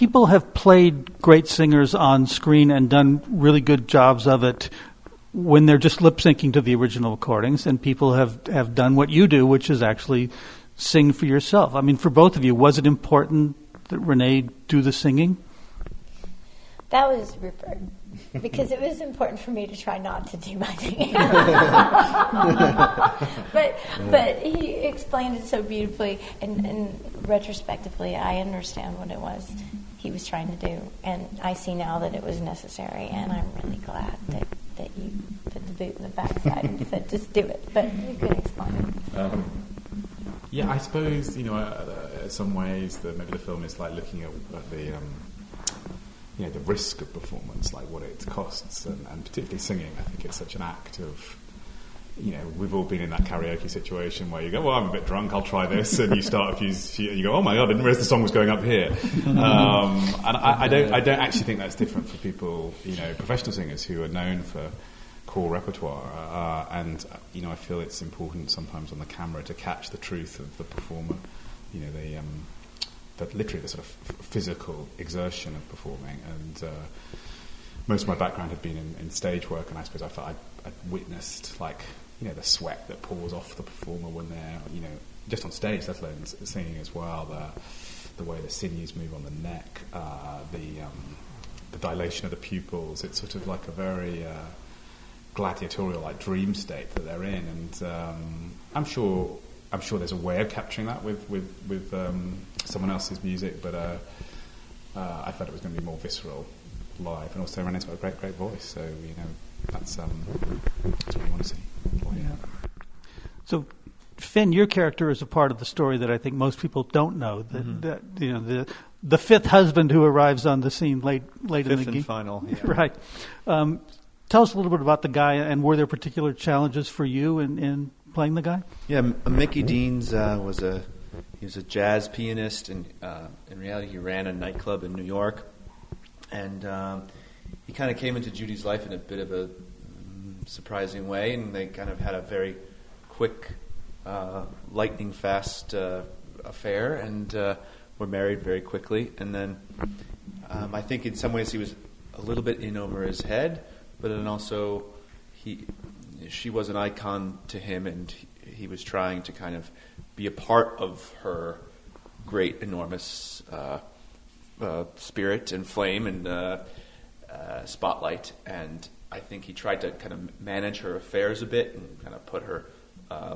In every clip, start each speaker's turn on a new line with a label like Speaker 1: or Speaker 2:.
Speaker 1: people have played great singers on screen and done really good jobs of it when they're just lip syncing to the original recordings, and people have done what you do, which is actually sing for yourself. I mean, for both of you, was it important that Renée do the singing?
Speaker 2: That was Rupert, because it was important for me to try not to do my singing. but he explained it so beautifully, and retrospectively, I understand what it was he was trying to do, and I see now that it was necessary, and I'm really glad that you put the boot in the backside and said, just do it. But you could explain it.
Speaker 3: Yeah, I suppose, in some ways, maybe the film is like looking at the the risk of performance, like what it costs, and particularly singing. I think it's such an act of, we've all been in that karaoke situation where you go, well, I'm a bit drunk, I'll try this, and you start and you go, oh my God, I didn't realize the song was going up here. And I don't actually think that's different for people, professional singers who are known for core repertoire, and I feel it's important sometimes on the camera to catch the truth of the performer, literally the sort of physical exertion of performing. And most of my background had been in stage work, and I suppose I felt I'd witnessed the sweat that pours off the performer when they're just on stage, let alone singing as well. The way the sinews move on the neck, the dilation of the pupils. It's sort of like a very gladiatorial dream state that they're in, and I'm sure there's a way of capturing that with someone else's music, but I thought it was going to be more visceral live, and also Renée's got a great voice, so that's what I want to see. Yeah.
Speaker 1: So, Finn, your character is a part of the story that I think most people don't know. That the fifth husband who arrives on the scene late in the game.
Speaker 4: Fifth and final, yeah.
Speaker 1: Right. Tell us a little bit about the guy, and were there particular challenges for you in playing the guy?
Speaker 4: Yeah, Mickey Deans was a jazz pianist, and in reality he ran a nightclub in New York, and he kind of came into Judy's life in a bit of a surprising way, and they kind of had a very quick, lightning fast affair, and were married very quickly. And then I think in some ways he was a little bit in over his head, but then also she was an icon to him, and he was trying to kind of be a part of her great, enormous spirit and flame and spotlight. And I think he tried to kind of manage her affairs a bit and kind of put her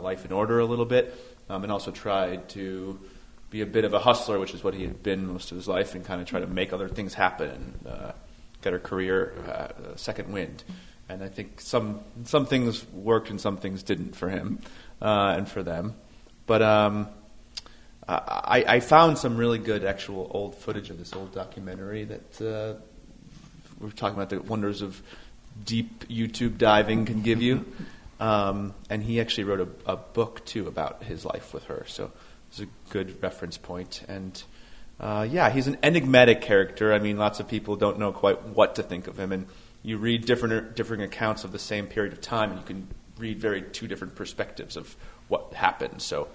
Speaker 4: life in order a little bit, and also tried to be a bit of a hustler, which is what he had been most of his life, and kind of try to make other things happen and get her career second wind. And I think some things worked and some things didn't for him and for them. But I found some really good actual old footage of this old documentary that we're talking about the wonders of deep YouTube diving can give you. And he actually wrote a book, too, about his life with her. So it's a good reference point. And, he's an enigmatic character. I mean, lots of people don't know quite what to think of him. And you read different accounts of the same period of time, and you can read two different perspectives of what happened. So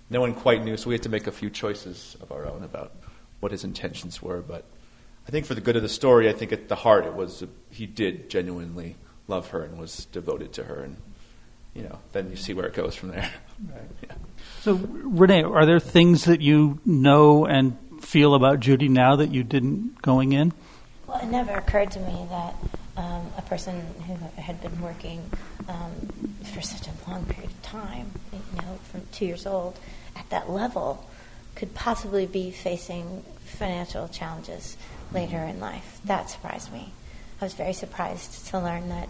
Speaker 4: no one quite knew. So we had to make a few choices of our own about what his intentions were. But I think for the good of the story, I think at the heart it was he did genuinely love her and was devoted to her. And, then you see where it goes from there. Right. Yeah.
Speaker 1: So, Renée, are there things that you know and feel about Judy now that you didn't going in?
Speaker 2: Well, it never occurred to me that a person who had been working for such a long period of time, from 2 years old, at that level, could possibly be facing financial challenges later in life. That surprised me. I was very surprised to learn that,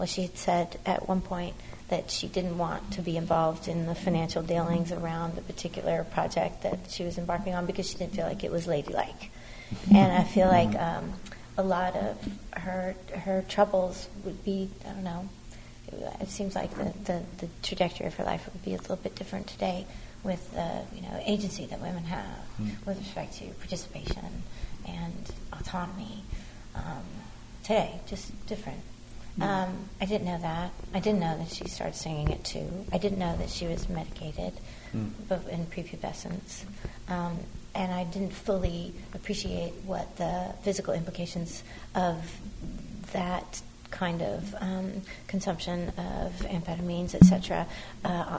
Speaker 2: she had said at one point that she didn't want to be involved in the financial dealings around the particular project that she was embarking on because she didn't feel like it was ladylike. And I feel like a lot of her troubles would be, I don't know, it seems like the trajectory of her life would be a little bit different today with the agency that women have with respect to participation and autonomy. Today, just different. I didn't know that. I didn't know that she started singing it too. I didn't know that she was medicated, but in prepubescence. and I didn't fully appreciate what the physical implications of that kind of consumption of amphetamines, etc.,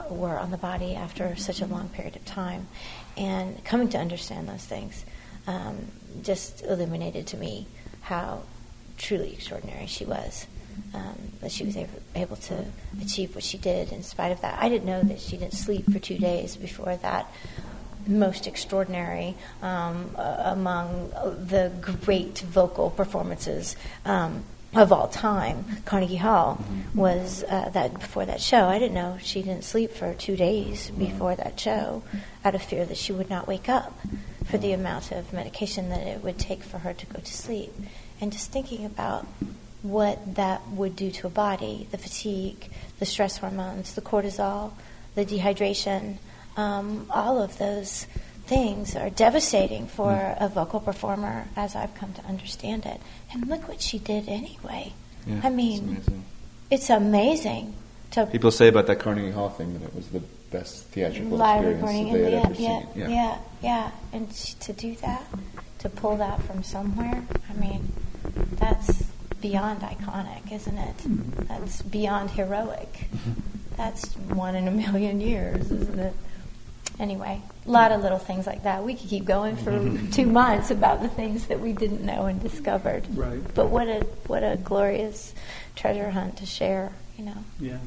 Speaker 2: were on the body after such a long period of time. And coming to understand those things just illuminated to me how truly extraordinary she was, that she was able to achieve what she did in spite of that. I didn't know that she didn't sleep for 2 days before that most extraordinary among the great vocal performances of all time, Carnegie Hall, was that before that show. I didn't know she didn't sleep for 2 days before that show, out of fear that she would not wake up for the amount of medication that it would take for her to go to sleep. And just thinking about what that would do to a body, the fatigue, the stress hormones, the cortisol, the dehydration, all of those things are devastating for a vocal performer, as I've come to understand it. And look what she did anyway.
Speaker 4: Yeah,
Speaker 2: I mean, it's amazing.
Speaker 4: People say about that Carnegie Hall thing that it was the best theatrical
Speaker 2: live
Speaker 4: experience
Speaker 2: recording
Speaker 4: that they had ever
Speaker 2: yeah,
Speaker 4: seen.
Speaker 2: Yeah. And to do that, to pull that from somewhere, I mean, that's beyond iconic, isn't it? That's beyond heroic. That's 1 in a million years, isn't it? Anyway, a lot of little things like that. We could keep going for 2 months about the things that we didn't know and discovered.
Speaker 1: Right.
Speaker 2: But what a glorious treasure hunt to share, you know.
Speaker 1: Yeah.